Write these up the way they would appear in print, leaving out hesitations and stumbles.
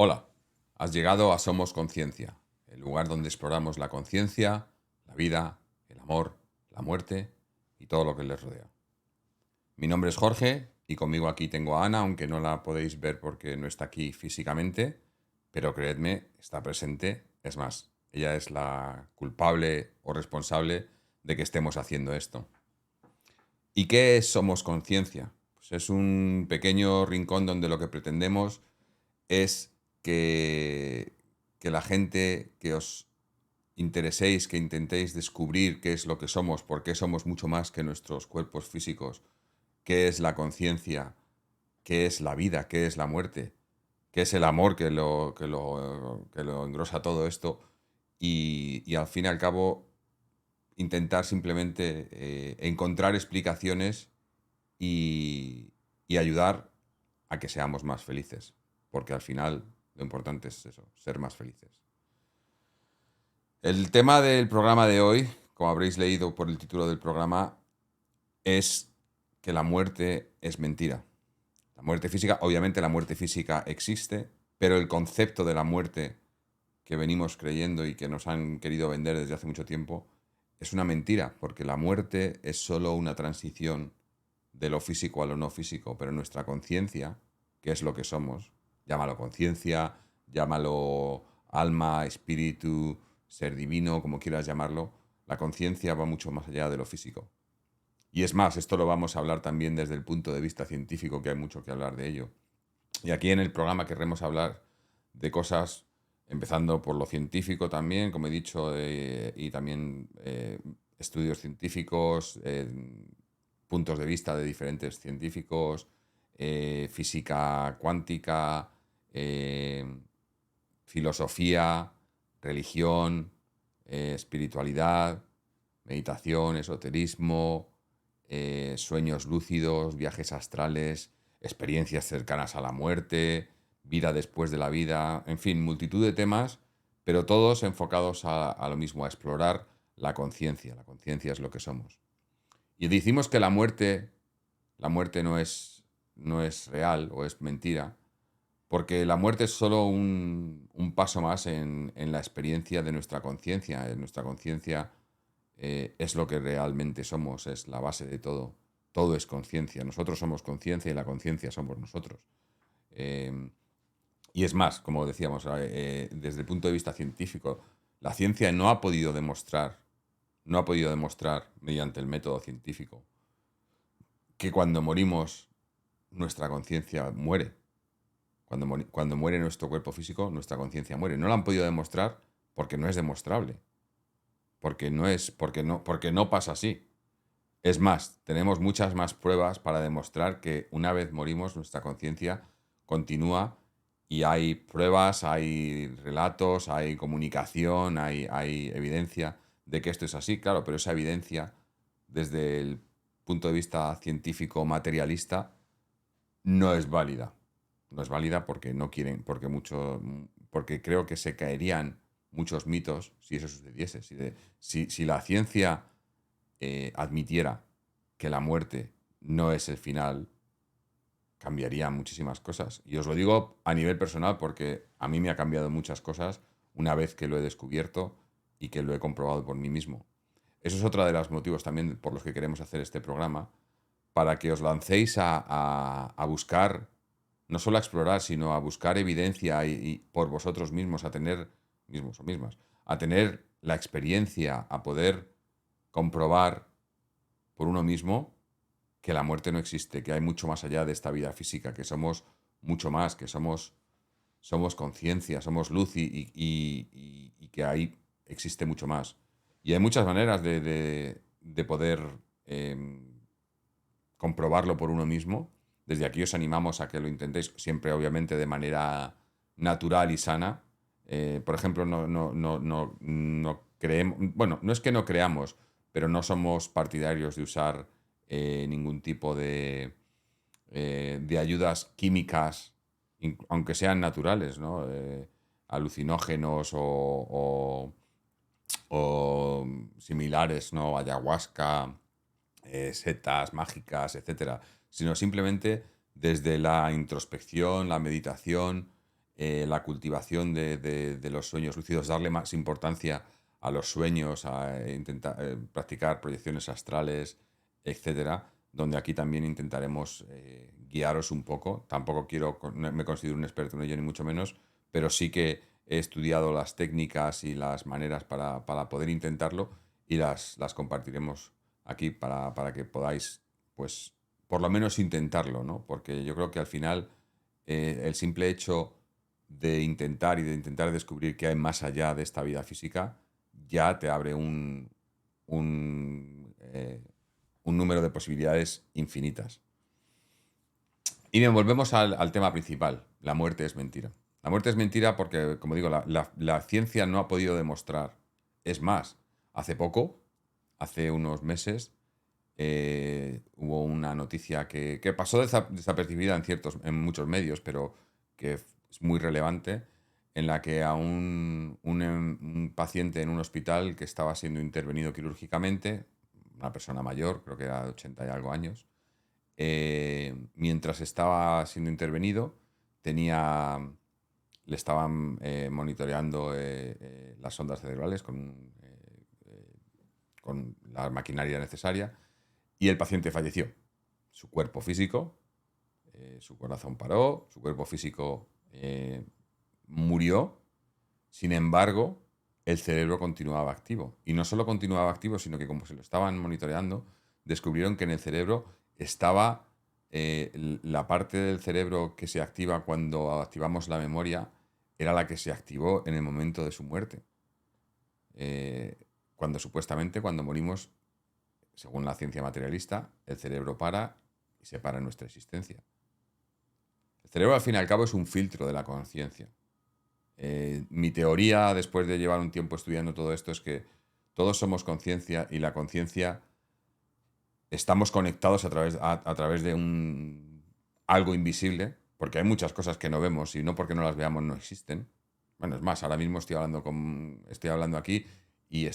Hola, has llegado a Somos Conciencia, el lugar donde exploramos la conciencia, la vida, el amor, la muerte y todo lo que les rodea. Mi nombre es Jorge y conmigo aquí tengo a Ana, aunque no la podéis ver porque no está aquí físicamente, pero creedme, está presente. Es más, ella es la culpable o responsable de que estemos haciendo esto. ¿Y qué es Somos Conciencia? Pues es un pequeño rincón donde lo que pretendemos es que la gente que os intereséis, que intentéis descubrir qué es lo que somos, por qué somos mucho más que nuestros cuerpos físicos, qué es la conciencia, qué es la vida, qué es la muerte, qué es el amor que lo engrosa todo esto y al fin y al cabo intentar simplemente encontrar explicaciones y, y ayudar a que seamos más felices, porque al final lo importante es eso, ser más felices. El tema del programa de hoy, como habréis leído por el título del programa, es que la muerte es mentira. La muerte física, obviamente la muerte física existe, pero el concepto de la muerte que venimos creyendo y que nos han querido vender desde hace mucho tiempo es una mentira, porque la muerte es solo una transición de lo físico a lo no físico, pero nuestra conciencia, que es lo que somos, llámalo conciencia, llámalo alma, espíritu, ser divino, como quieras llamarlo, la conciencia va mucho más allá de lo físico. Y es más, esto lo vamos a hablar también desde el punto de vista científico, que hay mucho que hablar de ello. Y aquí en el programa querremos hablar de cosas, empezando por lo científico también, como he dicho, y también estudios científicos, puntos de vista de diferentes científicos, física cuántica, eh, filosofía, religión, espiritualidad, meditación, esoterismo, sueños lúcidos, viajes astrales, experiencias cercanas a la muerte, vida después de la vida, en fin, multitud de temas, pero todos enfocados a lo mismo, a explorar la conciencia. La conciencia es lo que somos. Y decimos que la muerte no es real o es mentira, porque la muerte es solo un paso más en la experiencia de nuestra conciencia. Nuestra conciencia es lo que realmente somos, es la base de todo. Todo es conciencia. Nosotros somos conciencia y la conciencia somos nosotros. Eh, y es más, como decíamos, desde el punto de vista científico, la ciencia no ha podido demostrar mediante el método científico que cuando morimos nuestra conciencia muere. Cuando muere nuestro cuerpo físico, nuestra conciencia muere. No lo han podido demostrar porque no es demostrable. Porque no pasa así. Es más, tenemos muchas más pruebas para demostrar que una vez morimos, nuestra conciencia continúa y hay pruebas, hay relatos, hay comunicación, hay evidencia de que esto es así, claro, pero esa evidencia, desde el punto de vista científico materialista, no es válida. No es válida porque no quieren, porque creo que se caerían muchos mitos si eso sucediese. Si la ciencia admitiera que la muerte no es el final, cambiaría muchísimas cosas. Y os lo digo a nivel personal porque a mí me ha cambiado muchas cosas una vez que lo he descubierto y que lo he comprobado por mí mismo. Eso es otro de los motivos también por los que queremos hacer este programa, para que os lancéis a buscar, no solo a explorar, sino a buscar evidencia y por vosotros mismos, a tener, mismos o mismas, a tener la experiencia, a poder comprobar por uno mismo que la muerte no existe, que hay mucho más allá de esta vida física, que somos mucho más, que somos conciencia, somos luz y que ahí existe mucho más. Y hay muchas maneras de poder comprobarlo por uno mismo. Desde aquí os animamos a que lo intentéis, siempre obviamente de manera natural y sana. Por ejemplo, no creemos, bueno, no es que no creamos, pero no somos partidarios de usar ningún tipo de ayudas químicas, aunque sean naturales, ¿no? Alucinógenos o similares, ¿no? Ayahuasca, setas mágicas, etcétera, sino simplemente desde la introspección, la meditación, la cultivación de los sueños lúcidos, darle más importancia a los sueños, a intentar practicar proyecciones astrales, etcétera, donde aquí también intentaremos guiaros un poco. Tampoco no me considero un experto en ello, ni mucho menos, pero sí que he estudiado las técnicas y las maneras para poder intentarlo y las compartiremos aquí para que podáis, pues, por lo menos intentarlo, ¿no? Porque yo creo que al final el simple hecho de intentar y de intentar descubrir qué hay más allá de esta vida física ya te abre un número de posibilidades infinitas. Y bien, volvemos al tema principal. La muerte es mentira. La muerte es mentira porque, como digo, la ciencia no ha podido demostrar. Es más, hace poco, hace unos meses, hubo una noticia que pasó desapercibida en muchos medios, pero que es muy relevante, en la que a un paciente en un hospital que estaba siendo intervenido quirúrgicamente, una persona mayor, creo que era de 80 y algo años, mientras estaba siendo intervenido, le estaban monitoreando las ondas cerebrales con la maquinaria necesaria y el paciente falleció. Su cuerpo físico, su corazón paró, su cuerpo físico murió. Sin embargo, el cerebro continuaba activo. Y no solo continuaba activo, sino que como se lo estaban monitoreando, descubrieron que en el cerebro estaba la parte del cerebro que se activa cuando activamos la memoria, era la que se activó en el momento de su muerte. Cuando morimos, según la ciencia materialista, el cerebro para y se para nuestra existencia. El cerebro, al fin y al cabo, es un filtro de la conciencia. Mi teoría, después de llevar un tiempo estudiando todo esto, es que todos somos conciencia y la conciencia estamos conectados a través de algo invisible, porque hay muchas cosas que no vemos y no porque no las veamos no existen. Bueno, es más, ahora mismo estoy hablando aquí y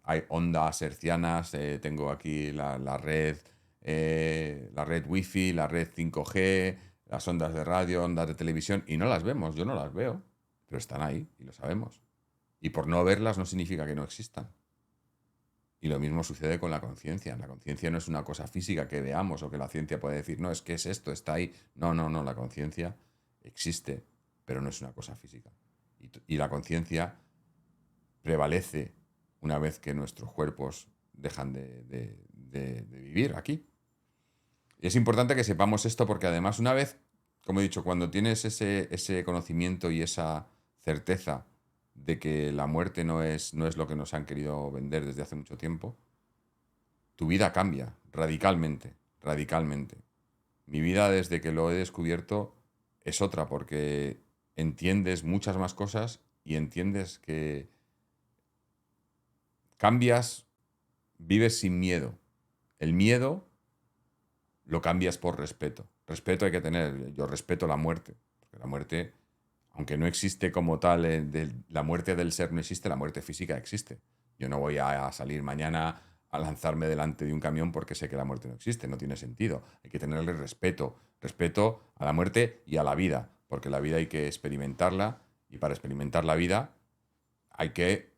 hay ondas hercianas, tengo aquí la red wifi, la red 5G, las ondas de radio, ondas de televisión, y no las vemos, yo no las veo, pero están ahí y lo sabemos. Y por no verlas no significa que no existan. Y lo mismo sucede con la conciencia. La conciencia no es una cosa física que veamos o que la ciencia puede decir, no, es que es esto, está ahí. No, no, no, la conciencia existe, pero no es una cosa física. Y la conciencia prevalece una vez que nuestros cuerpos dejan de vivir aquí. Y es importante que sepamos esto porque además una vez, como he dicho, cuando tienes ese conocimiento y esa certeza de que la muerte no es lo que nos han querido vender desde hace mucho tiempo, tu vida cambia radicalmente, radicalmente. Mi vida desde que lo he descubierto es otra porque entiendes muchas más cosas y entiendes que cambias, vives sin miedo. El miedo lo cambias por respeto. Respeto hay que tener. Yo respeto la muerte. Porque la muerte, aunque no existe como tal, la muerte del ser no existe, la muerte física existe. Yo no voy a salir mañana a lanzarme delante de un camión porque sé que la muerte no existe. No tiene sentido. Hay que tenerle respeto. Respeto a la muerte y a la vida. Porque la vida hay que experimentarla. Y para experimentar la vida hay que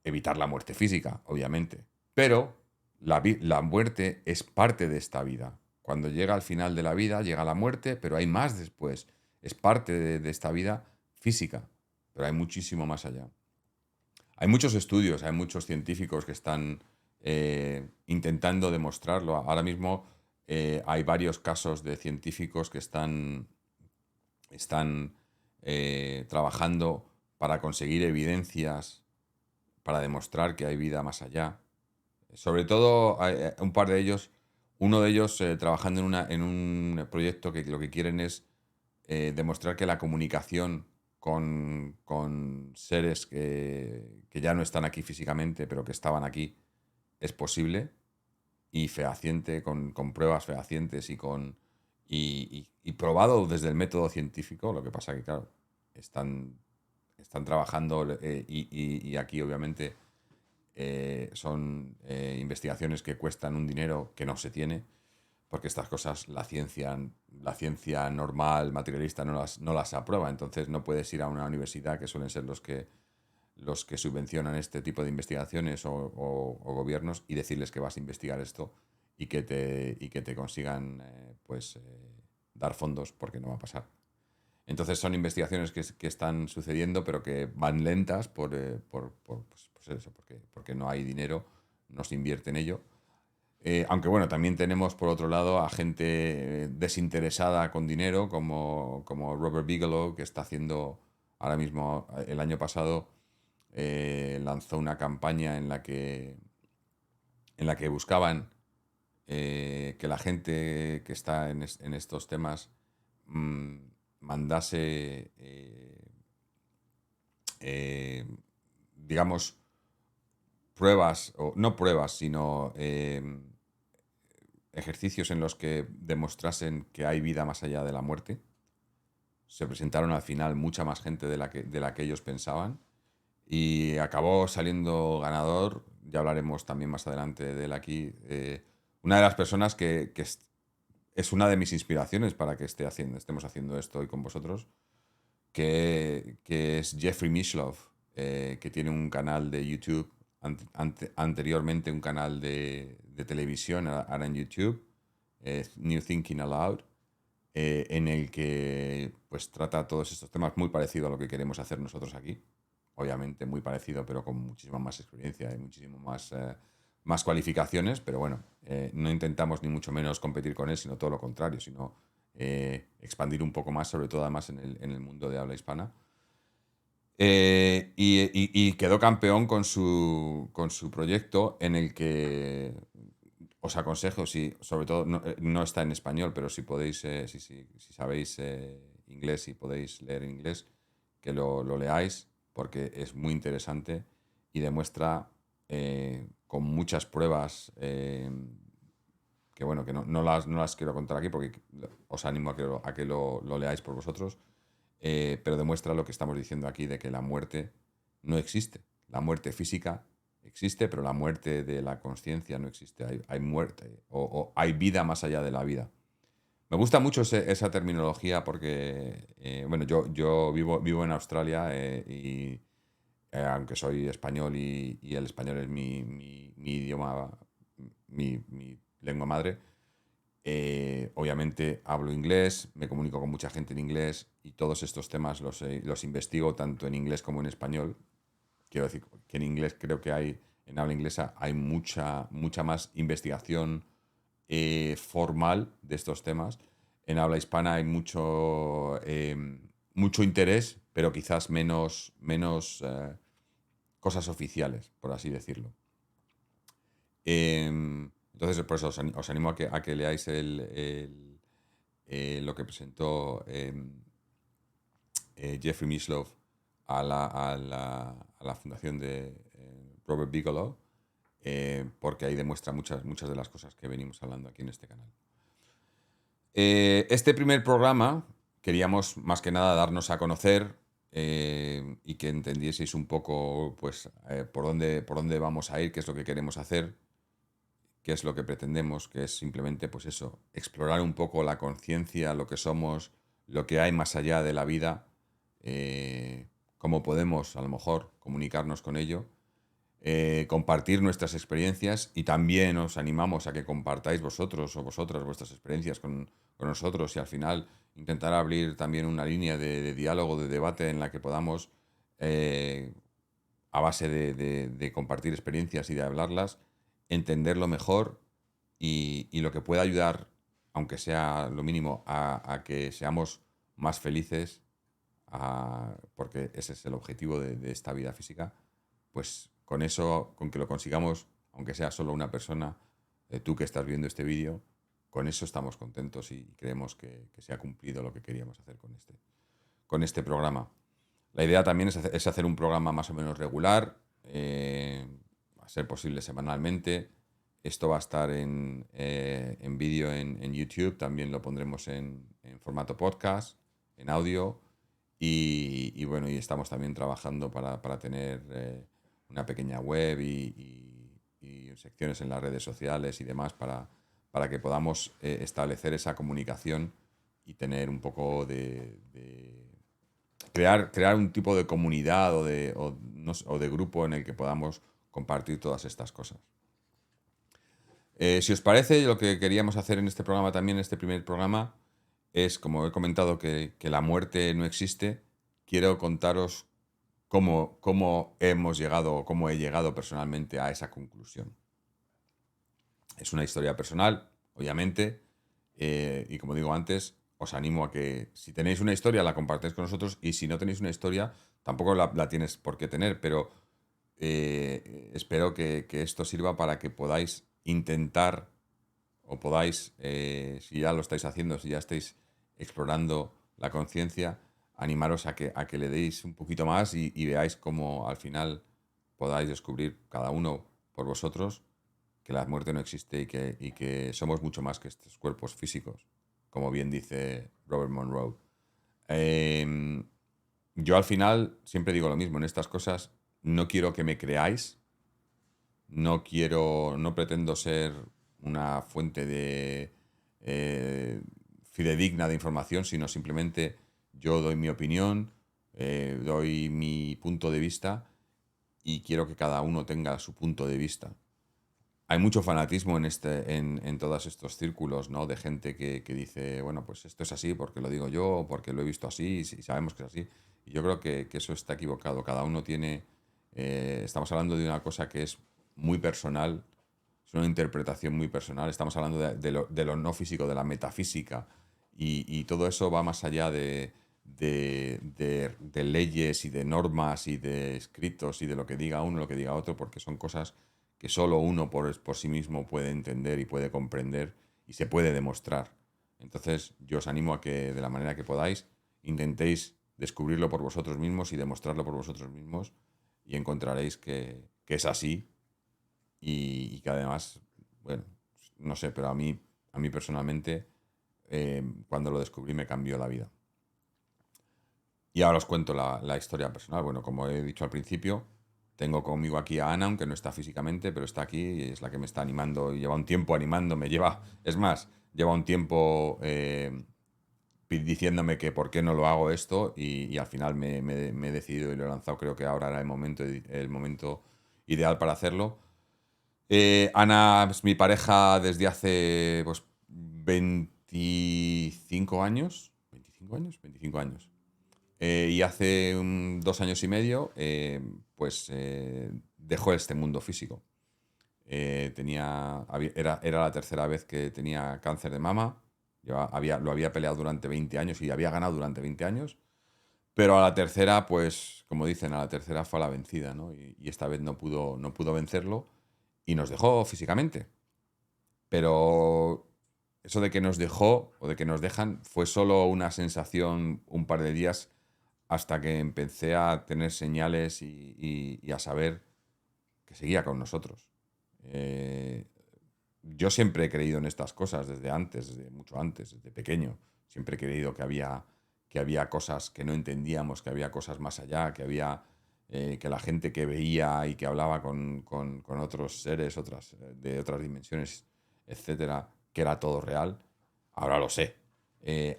evitar la muerte física, obviamente. Pero la muerte es parte de esta vida. Cuando llega al final de la vida, llega la muerte, pero hay más después. Es parte de esta vida física, pero hay muchísimo más allá. Hay muchos estudios, hay muchos científicos que están intentando demostrarlo. Ahora mismo hay varios casos de científicos que están trabajando para conseguir evidencias para demostrar que hay vida más allá. Sobre todo, hay un par de ellos, uno de ellos trabajando en un proyecto que lo que quieren es demostrar que la comunicación con seres que ya no están aquí físicamente, pero que estaban aquí, es posible y fehaciente, con pruebas fehacientes y probado desde el método científico. Lo que pasa que, claro, están trabajando y aquí obviamente son investigaciones que cuestan un dinero que no se tiene, porque estas cosas la ciencia normal, materialista, no las aprueba. Entonces no puedes ir a una universidad, que suelen ser los que subvencionan este tipo de investigaciones o gobiernos, y decirles que vas a investigar esto y que te consigan dar fondos, porque no va a pasar. Entonces son investigaciones que están sucediendo, pero que van lentas pues eso, porque no hay dinero, no se invierte en ello. Aunque bueno, también tenemos por otro lado a gente desinteresada con dinero, como Robert Bigelow, que está haciendo ahora mismo, el año pasado, lanzó una campaña en la que buscaban que la gente que está en estos temas mm, mandase, eh, digamos, pruebas, o no pruebas, sino ejercicios en los que demostrasen que hay vida más allá de la muerte. Se presentaron al final mucha más gente de la que ellos pensaban, y acabó saliendo ganador. Ya hablaremos también más adelante de él aquí. Una de las personas que es una de mis inspiraciones para que estemos haciendo esto hoy con vosotros, que es Jeffrey Mishlove, que tiene un canal de YouTube, anteriormente un canal de televisión, ahora en YouTube, New Thinking Aloud, en el que pues trata todos estos temas, muy parecido a lo que queremos hacer nosotros aquí. Obviamente muy parecido, pero con muchísima más experiencia y muchísimo más cualificaciones, pero bueno, no intentamos ni mucho menos competir con él, sino todo lo contrario, sino expandir un poco más, sobre todo además en el mundo de habla hispana. Y quedó campeón con su proyecto, en el que os aconsejo, si sobre todo no está en español, pero si podéis, si sabéis inglés y podéis leer inglés, que lo leáis, porque es muy interesante y demuestra con muchas pruebas, que bueno, que no las quiero contar aquí, porque os animo a que lo leáis por vosotros, pero demuestra lo que estamos diciendo aquí, de que la muerte no existe. La muerte física existe, pero la muerte de la conciencia no existe. Hay muerte, o hay vida más allá de la vida. Me gusta mucho esa terminología, porque bueno, yo vivo en Australia, y aunque soy español, y el español es mi idioma, mi lengua madre, obviamente hablo inglés, me comunico con mucha gente en inglés, y todos estos temas los investigo tanto en inglés como en español. Quiero decir que en inglés creo que en habla inglesa hay mucha más investigación formal de estos temas. En habla hispana hay mucho interés, pero quizás menos cosas oficiales, por así decirlo. Entonces, por eso os animo a que leáis lo que presentó Jeffrey Mishlove a la fundación de Robert Bigelow, porque ahí demuestra muchas de las cosas que venimos hablando aquí en este canal. Este primer programa queríamos más que nada darnos a conocer, y que entendieseis un poco pues, por dónde vamos a ir, qué es lo que queremos hacer, qué es lo que pretendemos, que es simplemente pues eso, explorar un poco la conciencia, lo que somos, lo que hay más allá de la vida, cómo podemos a lo mejor comunicarnos con ello, compartir nuestras experiencias, y también os animamos a que compartáis vosotros o vosotras vuestras experiencias con nosotros, y al final intentar abrir también una línea de diálogo, de debate, en la que podamos, a base de compartir experiencias y de hablarlas, entenderlo mejor, y lo que pueda ayudar, aunque sea lo mínimo, a que seamos más felices, porque ese es el objetivo de esta vida física. Pues con eso, con que lo consigamos, aunque sea solo una persona, tú que estás viendo este vídeo, con eso estamos contentos, y creemos que se ha cumplido lo que queríamos hacer con este programa. La idea también es hacer un programa más o menos regular, a ser posible semanalmente. Esto va a estar en vídeo en YouTube, también lo pondremos en formato podcast, en audio, y bueno, y estamos también trabajando para tener una pequeña web, y secciones en las redes sociales y demás, para para que podamos establecer esa comunicación y tener un poco crear un tipo de comunidad o de grupo en el que podamos compartir todas estas cosas. Si os parece, lo que queríamos hacer en este programa también, en este primer programa, es, como he comentado, que la muerte no existe. Quiero contaros cómo hemos llegado, o cómo he llegado personalmente a esa conclusión. Es una historia personal, obviamente, y como digo antes, os animo a que si tenéis una historia la compartáis con nosotros, y si no tenéis una historia tampoco la tienes por qué tener, pero espero que esto sirva para que podáis intentar o podáis, si ya lo estáis haciendo, si ya estáis explorando la conciencia, animaros a que le deis un poquito más y veáis cómo al final podáis descubrir cada uno por vosotros que la muerte no existe y que somos mucho más que estos cuerpos físicos, como bien dice Robert Monroe. Eh, yo al final siempre digo lo mismo, en estas cosas no quiero que me creáis, no pretendo ser una fuente de fidedigna de información, sino simplemente yo doy mi opinión, doy mi punto de vista y quiero que cada uno tenga su punto de vista. Hay mucho fanatismo en todos estos círculos, ¿no? De gente que dice, bueno, pues esto es así porque lo digo yo, porque lo he visto así, y sabemos que es así. Y yo creo que eso está equivocado. Cada uno tiene... estamos hablando de una cosa que es muy personal, es una interpretación muy personal. Estamos hablando de lo no físico, de la metafísica. Y todo eso va más allá de leyes y de normas y de escritos y de lo que diga uno, lo que diga otro, porque son cosas que solo uno por sí mismo puede entender y puede comprender y se puede demostrar. Entonces yo os animo a que de la manera que podáis intentéis descubrirlo por vosotros mismos y demostrarlo por vosotros mismos y encontraréis que es así y que además, bueno, no sé, pero a mí personalmente cuando lo descubrí me cambió la vida. Y ahora os cuento la historia personal. Bueno, como he dicho al principio, tengo conmigo aquí a Ana, aunque no está físicamente, pero está aquí y es la que me está animando y lleva un tiempo animándome. Es más, lleva un tiempo diciéndome que por qué no lo hago esto y al final me he decidido y lo he lanzado. Creo que ahora era el momento ideal para hacerlo. Ana es mi pareja desde hace pues, 25 años. ¿25 años? 25 años. Y hace 2 años y medio, pues dejó este mundo físico. Era la tercera vez que tenía cáncer de mama. Lo había peleado durante 20 años y había ganado durante 20 años. Pero a la tercera, pues, como dicen, a la tercera fue a la vencida, ¿no? Y esta vez no pudo vencerlo y nos dejó físicamente. Pero eso de que nos dejó o de que nos dejan fue solo una sensación un par de días hasta que empecé a tener señales y a saber que seguía con nosotros. Eh, yo siempre he creído en estas cosas desde antes, desde mucho antes, desde pequeño. Siempre he creído que había cosas que no entendíamos, que había cosas más allá, que la gente que veía y que hablaba con otros seres, de otras dimensiones, etcétera, que era todo real. Ahora lo sé.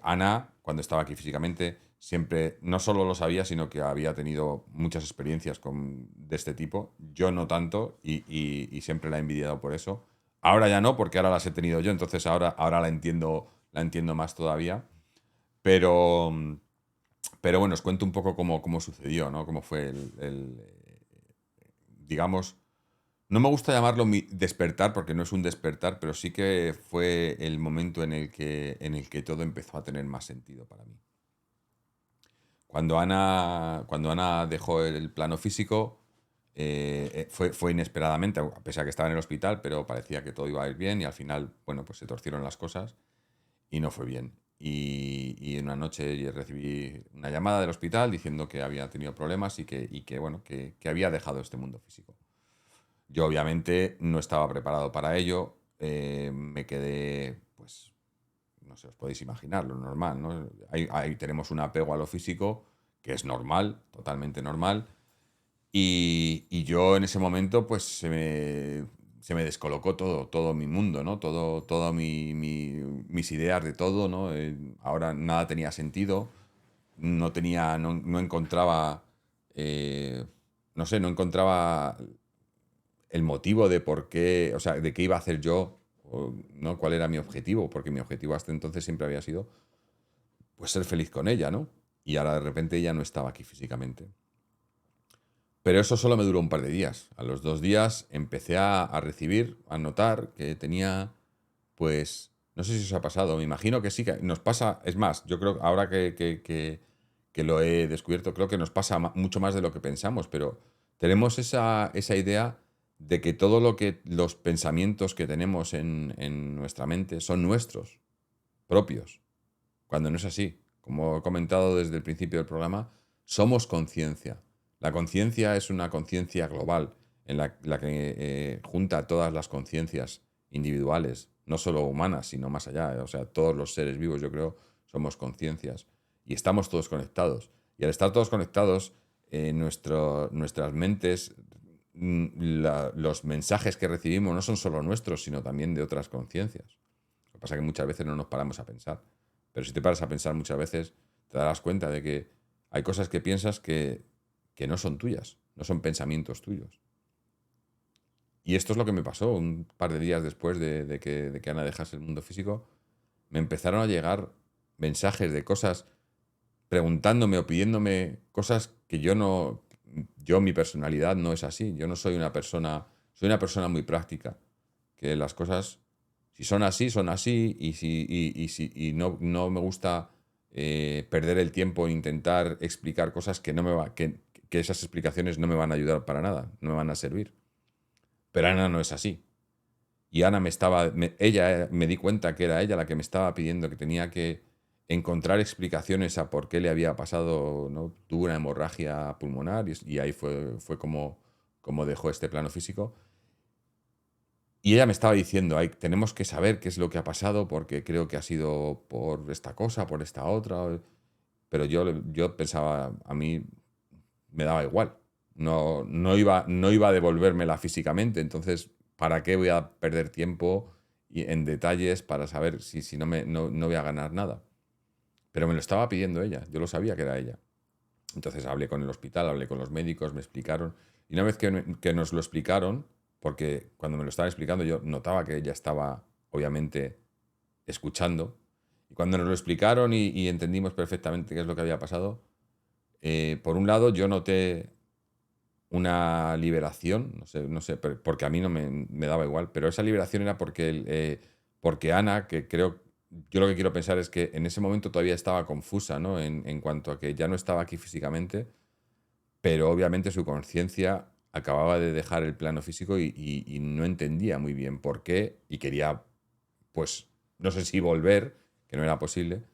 Ana, cuando estaba aquí físicamente, siempre no solo lo sabía, sino que había tenido muchas experiencias de este tipo. Yo no tanto y siempre la he envidiado por eso. Ahora ya no, porque ahora las he tenido yo, entonces ahora la entiendo más todavía. Pero, pero bueno, os cuento un poco cómo sucedió, ¿no? Cómo fue digamos, no me gusta llamarlo mi despertar porque no es un despertar, pero sí que fue el momento en el que todo empezó a tener más sentido para mí. Cuando Ana dejó el plano físico, fue inesperadamente, a pesar de que estaba en el hospital, pero parecía que todo iba a ir bien y al final, bueno, pues se torcieron las cosas y no fue bien. Y en una noche recibí una llamada del hospital diciendo que había tenido problemas bueno, que había dejado este mundo físico. Yo obviamente no estaba preparado para ello, me quedé, pues, no sé, os podéis imaginar, lo normal, ¿no? Ahí tenemos un apego a lo físico que es normal, totalmente normal, y yo en ese momento, pues, se me descolocó todo mi mundo, ¿no? Todo mis ideas de todo, ¿no? Ahora nada tenía sentido, no encontraba, eh, no sé, no encontraba el motivo de por qué, o sea, de qué iba a hacer yo, ¿no? Cuál era mi objetivo, porque mi objetivo hasta entonces siempre había sido, pues, ser feliz con ella, ¿no? Y ahora de repente ella no estaba aquí físicamente. Pero eso solo me duró un par de días. A los 2 días empecé a recibir, a notar que tenía, pues, no sé si os ha pasado, me imagino que sí, que nos pasa, es más, yo creo, ahora que lo he descubierto, creo que nos pasa mucho más de lo que pensamos, pero tenemos esa idea de que todo lo que, los pensamientos que tenemos en nuestra mente son nuestros, propios, cuando no es así. Como he comentado desde el principio del programa, somos conciencia. La conciencia es una conciencia global en la que junta todas las conciencias individuales, no solo humanas, sino más allá. O sea, todos los seres vivos, yo creo, somos conciencias y estamos todos conectados. Y al estar todos conectados, nuestras mentes, los mensajes que recibimos no son solo nuestros, sino también de otras conciencias. Lo que pasa es que muchas veces no nos paramos a pensar. Pero si te paras a pensar muchas veces, te darás cuenta de que hay cosas que piensas que no son tuyas, no son pensamientos tuyos. Y esto es lo que me pasó un par de días después de que Ana dejase el mundo físico. Me empezaron a llegar mensajes de cosas preguntándome o pidiéndome cosas que yo no, yo mi personalidad no es así. Yo no soy una persona, soy una persona muy práctica, que las cosas, si son así, son así, y no me gusta perder el tiempo en intentar explicar cosas que no me va, que esas explicaciones no me van a ayudar para nada, no me van a servir. Pero Ana no es así. Y Ana ella me di cuenta que era ella la que me estaba pidiendo que tenía que encontrar explicaciones a por qué le había pasado, ¿no? Tuvo una hemorragia pulmonar y ahí fue como dejó este plano físico. Y ella me estaba diciendo, tenemos que saber qué es lo que ha pasado porque creo que ha sido por esta cosa, por esta otra. Pero yo pensaba, a mí me daba igual. No iba a devolvérmela físicamente, entonces, ¿para qué voy a perder tiempo en detalles para saber si no voy a ganar nada? Pero me lo estaba pidiendo ella, yo lo sabía que era ella. Entonces hablé con el hospital, hablé con los médicos, me explicaron. Y una vez que nos lo explicaron, porque cuando me lo estaban explicando yo notaba que ella estaba, obviamente, escuchando. Y cuando nos lo explicaron y entendimos perfectamente qué es lo que había pasado, por un lado yo noté una liberación, no sé, porque a mí no me daba igual, pero esa liberación era porque Ana, que creo, yo lo que quiero pensar es que en ese momento todavía estaba confusa, ¿no? En cuanto a que ya no estaba aquí físicamente, pero obviamente su conciencia acababa de dejar el plano físico y no entendía muy bien por qué y quería, pues, no sé si volver, que no era posible,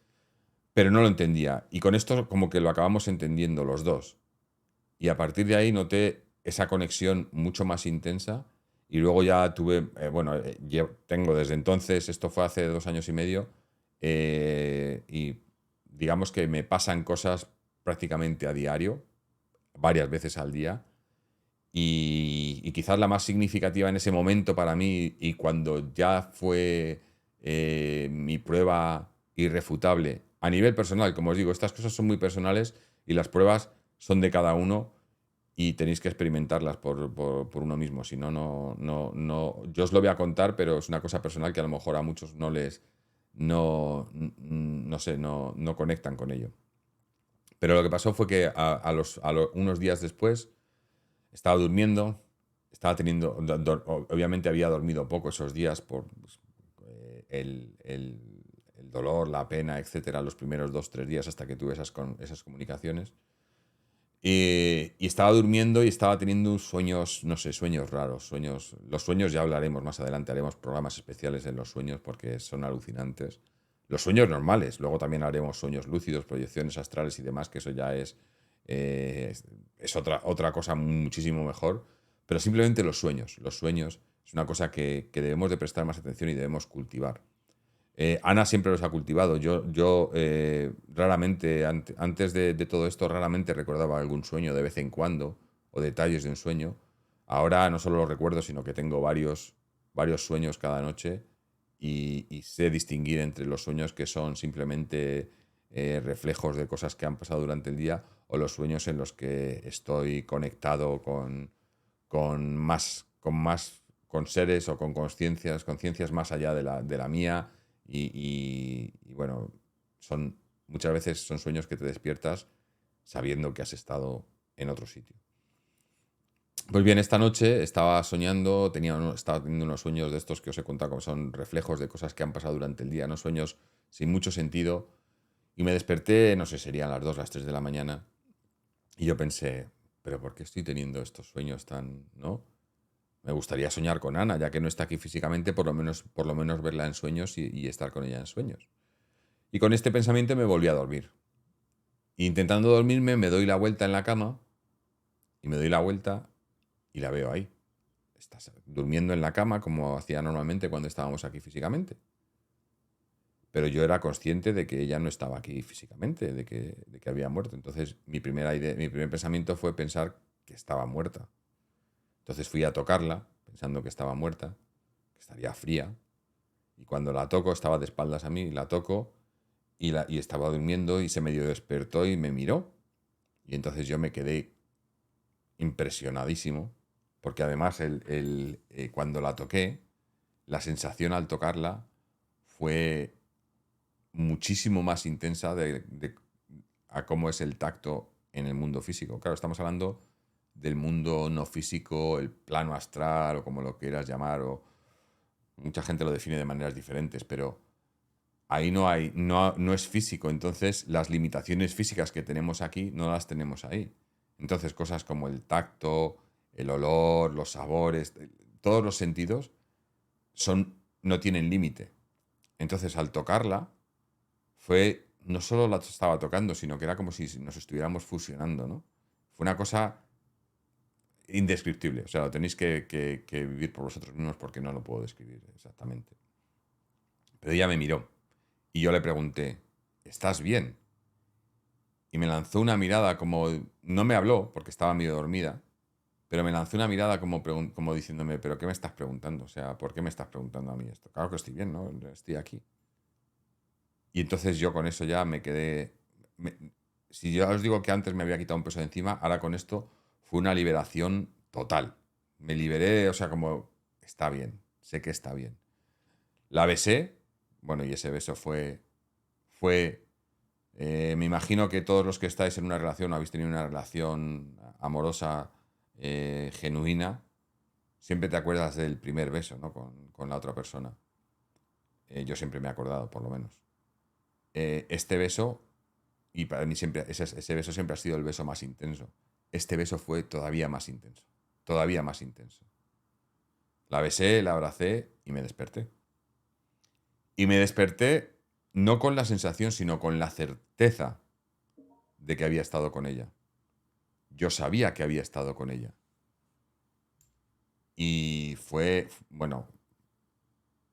pero no lo entendía. Y con esto como que lo acabamos entendiendo los dos. Y a partir de ahí noté esa conexión mucho más intensa y luego ya tuve, bueno, tengo desde entonces, esto fue hace 2 años y medio, y digamos que me pasan cosas prácticamente a diario, varias veces al día, y quizás la más significativa en ese momento para mí y cuando ya fue mi prueba irrefutable a nivel personal, como os digo, estas cosas son muy personales y las pruebas son de cada uno y tenéis que experimentarlas por uno mismo. Si no, no. Yo os lo voy a contar, pero es una cosa personal que a lo mejor a muchos no les. No sé, no conectan con ello. Pero lo que pasó fue que unos días después estaba durmiendo, estaba teniendo. Obviamente había dormido poco esos días por pues, el dolor, la pena, etcétera, los primeros 2, 3 días hasta que tuve esas comunicaciones. Y estaba durmiendo y estaba teniendo sueños, no sé, sueños raros, sueños. Los sueños ya hablaremos más adelante, haremos programas especiales en los sueños porque son alucinantes. Los sueños normales, luego también haremos sueños lúcidos, proyecciones astrales y demás, que eso ya es otra cosa muchísimo mejor. Pero simplemente los sueños. Los sueños es una cosa que debemos de prestar más atención y debemos cultivar. Ana siempre los ha cultivado. Yo raramente, antes de todo esto, raramente recordaba algún sueño de vez en cuando o detalles de un sueño. Ahora no solo los recuerdo, sino que tengo varios varios sueños cada noche y sé distinguir entre los sueños que son simplemente reflejos de cosas que han pasado durante el día o los sueños en los que estoy conectado con seres o con conciencias más allá de la mía y bueno, muchas veces son sueños que te despiertas sabiendo que has estado en otro sitio. Pues bien, esta noche estaba soñando, estaba teniendo unos sueños de estos que os he contado, como son reflejos de cosas que han pasado durante el día, no sueños sin mucho sentido. Y me desperté, no sé, serían las 2, las 3 de la mañana. Y yo pensé, ¿pero por qué estoy teniendo estos sueños tan, no? Me gustaría soñar con Ana, ya que no está aquí físicamente, por lo menos verla en sueños y estar con ella en sueños. Y con este pensamiento me volví a dormir. Intentando dormirme, me doy la vuelta en la cama y me doy la vuelta y la veo ahí. Está durmiendo en la cama como hacía normalmente cuando estábamos aquí físicamente. Pero yo era consciente de que ella no estaba aquí físicamente, de que había muerto. Entonces mi primer pensamiento fue pensar que estaba muerta. Entonces fui a tocarla, pensando que estaba muerta, que estaría fría. Y cuando la toco, estaba de espaldas a mí, la toco y estaba durmiendo y se medio despertó y me miró. Y entonces yo me quedé impresionadísimo, porque además cuando la toqué, la sensación al tocarla fue muchísimo más intensa a cómo es el tacto en el mundo físico. Claro, estamos hablando del mundo no físico, el plano astral o como lo quieras llamar, o mucha gente lo define de maneras diferentes, pero ahí no es físico, entonces las limitaciones físicas que tenemos aquí no las tenemos ahí. Entonces cosas como el tacto, el olor, los sabores, todos los sentidos no tienen límite. Entonces al tocarla, no solo la estaba tocando, sino que era como si nos estuviéramos fusionando, ¿no? Fue una cosa indescriptible, o sea, lo tenéis que vivir por vosotros mismos porque no lo puedo describir exactamente. Pero ella me miró y yo le pregunté, ¿estás bien? Y me lanzó una mirada como, no me habló porque estaba medio dormida, pero me lanzó una mirada como diciéndome, ¿pero qué me estás preguntando? O sea, ¿por qué me estás preguntando a mí esto? Claro que estoy bien, ¿no? Estoy aquí. Y entonces yo con eso ya me quedé... si yo os digo que antes me había quitado un peso de encima, ahora con esto fue una liberación total. Me liberé, o sea, como, está bien, sé que está bien. La besé, bueno, y ese beso me imagino que todos los que estáis en una relación o habéis tenido una relación amorosa genuina, siempre te acuerdas del primer beso, ¿no? Con la otra persona. Yo siempre me he acordado, por lo menos. Este beso, y para mí siempre, ese beso siempre ha sido el beso más intenso. Este beso fue todavía más intenso. Todavía más intenso. La besé, la abracé y me desperté. Y me desperté no con la sensación, sino con la certeza de que había estado con ella. Yo sabía que había estado con ella. Y fue, bueno,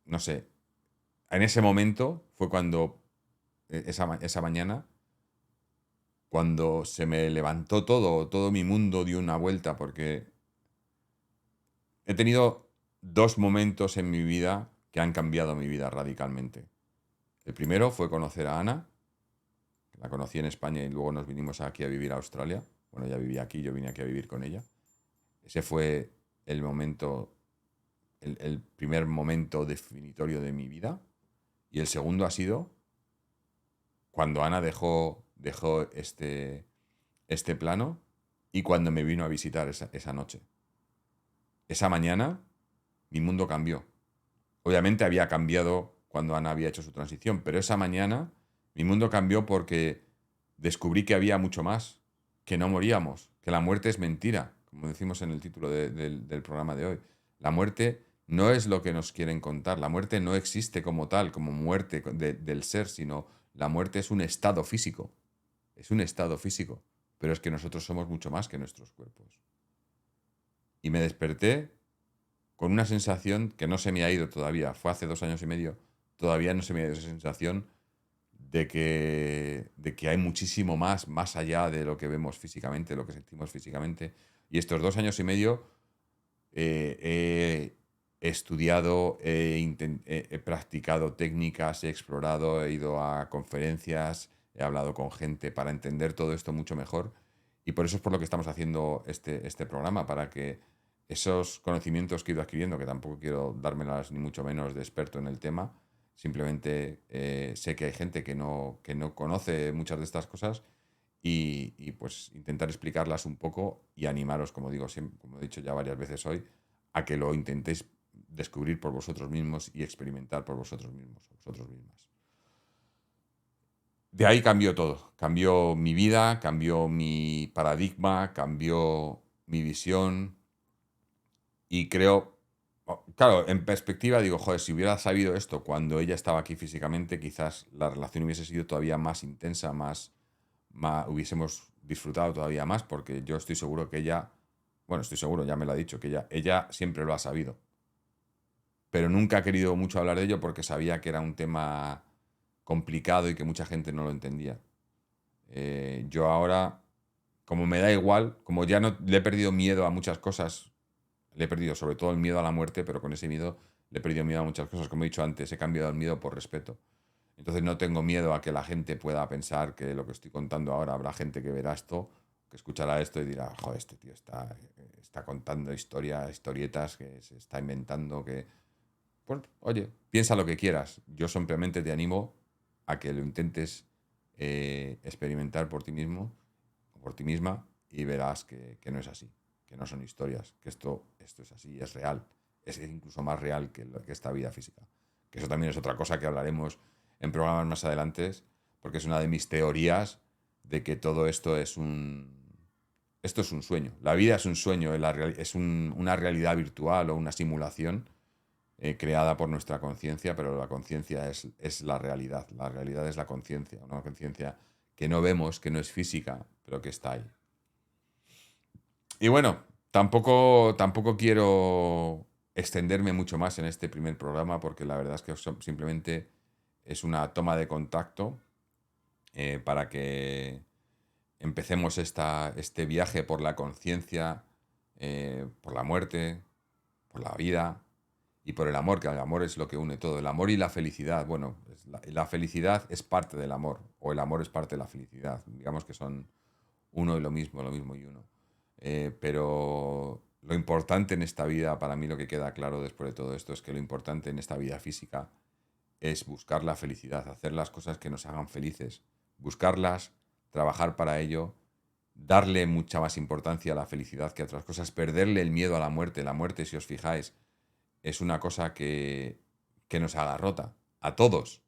no sé, en ese momento fue cuando, esa mañana, cuando se me levantó todo mi mundo dio una vuelta, porque he tenido dos momentos en mi vida que han cambiado mi vida radicalmente. El primero fue conocer a Ana, que la conocí en España y luego nos vinimos aquí a vivir a Australia. Bueno, ella vivía aquí, yo vine aquí a vivir con ella. Ese fue el momento, el primer momento definitorio de mi vida. Y el segundo ha sido cuando Ana dejó este plano y cuando me vino a visitar esa noche. Esa mañana mi mundo cambió. Obviamente había cambiado cuando Ana había hecho su transición, pero esa mañana mi mundo cambió porque descubrí que había mucho más, que no moríamos, que la muerte es mentira, como decimos en el título del programa de hoy. La muerte no es lo que nos quieren contar, la muerte no existe como tal, como muerte del ser, sino la muerte es un estado físico, es un estado físico, pero es que nosotros somos mucho más que nuestros cuerpos. Y me desperté con una sensación que no se me ha ido todavía, fue hace 2 años y medio, todavía no se me ha ido esa sensación de que hay muchísimo más allá de lo que vemos físicamente, de lo que sentimos físicamente. Y estos 2 años y medio he estudiado, he practicado técnicas, he explorado, he ido a conferencias, he hablado con gente para entender todo esto mucho mejor. Y por eso es por lo que estamos haciendo este programa, para que esos conocimientos que he ido adquiriendo, que tampoco quiero dármelas ni mucho menos de experto en el tema, simplemente sé que hay gente que no conoce muchas de estas cosas pues intentar explicarlas un poco y animaros, como digo, como he dicho ya varias veces hoy, a que lo intentéis descubrir por vosotros mismos y experimentar por vosotros mismos, vosotros mismas. De ahí cambió todo. Cambió mi vida, cambió mi paradigma, cambió mi visión y creo, claro, en perspectiva digo, joder, si hubiera sabido esto cuando ella estaba aquí físicamente, quizás la relación hubiese sido todavía más intensa, hubiésemos disfrutado todavía más, porque yo estoy seguro que ella, bueno, estoy seguro, ya me lo ha dicho, que ella siempre lo ha sabido, pero nunca ha querido mucho hablar de ello porque sabía que era un tema complicado y que mucha gente no lo entendía. Yo ahora, como me da igual, como ya no le he perdido miedo a muchas cosas, le he perdido sobre todo el miedo a la muerte, pero con ese miedo le he perdido miedo a muchas cosas, como he dicho antes, he cambiado el miedo por respeto. Entonces no tengo miedo a que la gente pueda pensar que lo que estoy contando ahora, habrá gente que verá esto, que escuchará esto y dirá, joder, este tío está contando historietas que se está inventando, que... Pues, oye, piensa lo que quieras. Yo simplemente te animo a que lo intentes experimentar por ti mismo o por ti misma y verás que no es así, que no son historias, que esto es así, es real, es incluso más real que esta vida física. Que eso también es otra cosa que hablaremos en programas más adelante, porque es una de mis teorías de que todo esto esto es un sueño. La vida es un sueño, es una realidad virtual o una simulación creada por nuestra conciencia, pero la conciencia es la realidad. La realidad es la conciencia, una conciencia que no vemos, que no es física, pero que está ahí. Y bueno, tampoco quiero extenderme mucho más en este primer programa, porque la verdad es que simplemente es una toma de contacto para que empecemos este viaje por la conciencia, por la muerte, por la vida y por el amor, que el amor es lo que une todo. El amor y la felicidad. Bueno, la felicidad es parte del amor, o el amor es parte de la felicidad. Digamos que son uno y lo mismo y uno. Pero lo importante en esta vida, para mí lo que queda claro después de todo esto, es que lo importante en esta vida física es buscar la felicidad, hacer las cosas que nos hagan felices, buscarlas, trabajar para ello, darle mucha más importancia a la felicidad que a otras cosas, perderle el miedo a la muerte. La muerte, si os fijáis, es una cosa que nos agarrota a todos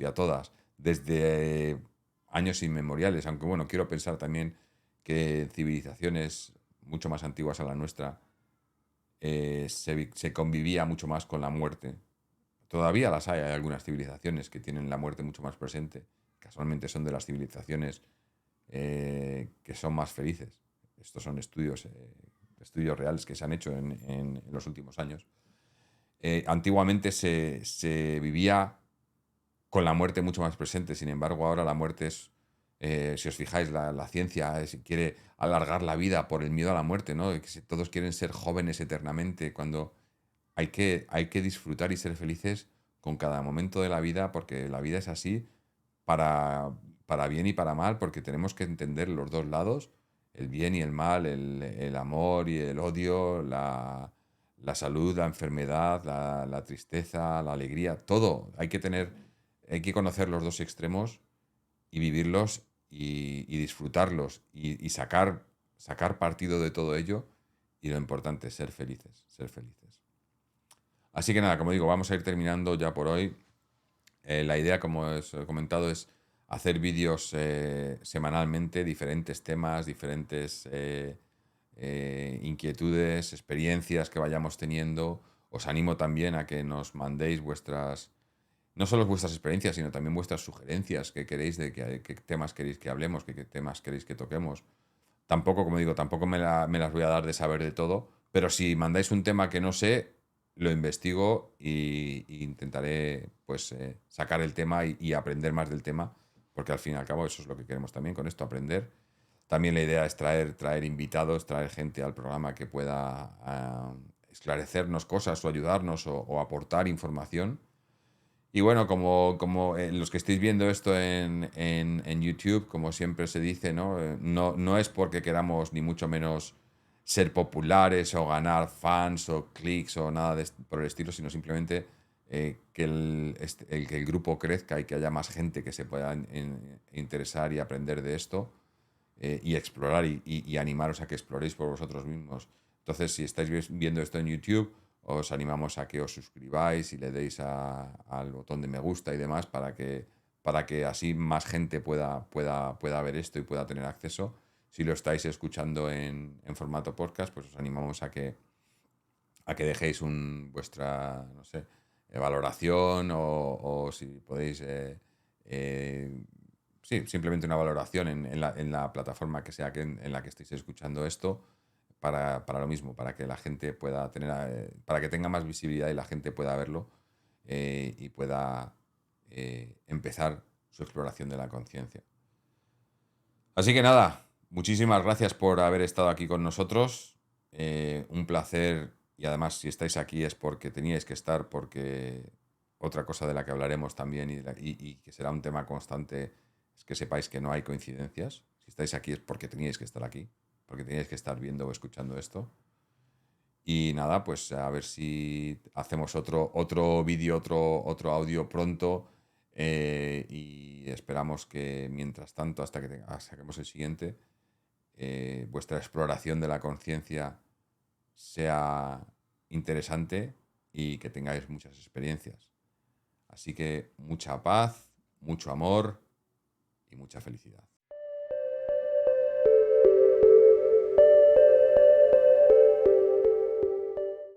y a todas, desde años inmemoriales, aunque bueno, quiero pensar también que en civilizaciones mucho más antiguas a la nuestra se convivía mucho más con la muerte. Todavía hay algunas civilizaciones que tienen la muerte mucho más presente. Casualmente son de las civilizaciones que son más felices. Estos son estudios reales que se han hecho en los últimos años. Antiguamente se vivía con la muerte mucho más presente, sin embargo ahora la muerte es, si os fijáis, la ciencia quiere alargar la vida por el miedo a la muerte, ¿no? Que todos quieren ser jóvenes eternamente, cuando hay que disfrutar y ser felices con cada momento de la vida, porque la vida es así para bien y para mal, porque tenemos que entender los dos lados, el bien y el mal, el amor y el odio, la salud, la enfermedad, la tristeza, la alegría, todo. Hay que conocer los dos extremos y vivirlos y disfrutarlos y sacar partido de todo ello. Y lo importante es ser felices, ser felices. Así que nada, como digo, vamos a ir terminando ya por hoy. La idea, como os he comentado, es hacer vídeos semanalmente, diferentes temas, diferentes inquietudes, experiencias que vayamos teniendo. Os animo también a que nos mandéis no solo vuestras experiencias, sino también vuestras sugerencias, que queréis, qué temas queréis que hablemos, qué temas queréis que toquemos. Tampoco, como digo, tampoco me las voy a dar de saber de todo, pero si mandáis un tema que no sé, lo investigo y intentaré pues sacar el tema y aprender más del tema, porque al fin y al cabo eso es lo que queremos también con esto, aprender. También la idea es traer invitados, traer gente al programa que pueda esclarecernos cosas o ayudarnos o aportar información. Y bueno, como los que estéis viendo esto en YouTube, como siempre se dice, ¿no? No es porque queramos ni mucho menos ser populares o ganar fans o clics o nada por el estilo, sino simplemente que que el grupo crezca y que haya más gente que se pueda interesar y aprender de esto y explorar y animaros a que exploréis por vosotros mismos. Entonces, si estáis viendo esto en YouTube, os animamos a que os suscribáis y le deis al botón de me gusta y demás para que así más gente pueda ver esto y pueda tener acceso. Si lo estáis escuchando en formato podcast, pues os animamos a que dejéis vuestra, no sé, valoración o si podéis, sí, simplemente una valoración en la plataforma que sea en la que estéis escuchando esto para lo mismo, para que la gente pueda tener, para que tenga más visibilidad y la gente pueda verlo y pueda empezar su exploración de la conciencia. Así que nada, muchísimas gracias por haber estado aquí con nosotros. Un placer y además si estáis aquí es porque teníais que estar, porque otra cosa de la que hablaremos también y que será un tema constante es que sepáis que no hay coincidencias. Si estáis aquí es porque teníais que estar aquí, porque teníais que estar viendo o escuchando esto. Y nada, pues a ver si hacemos otro vídeo, otro audio pronto. Y esperamos que mientras tanto, hasta que saquemos el siguiente, vuestra exploración de la conciencia sea interesante y que tengáis muchas experiencias. Así que mucha paz, mucho amor y mucha felicidad.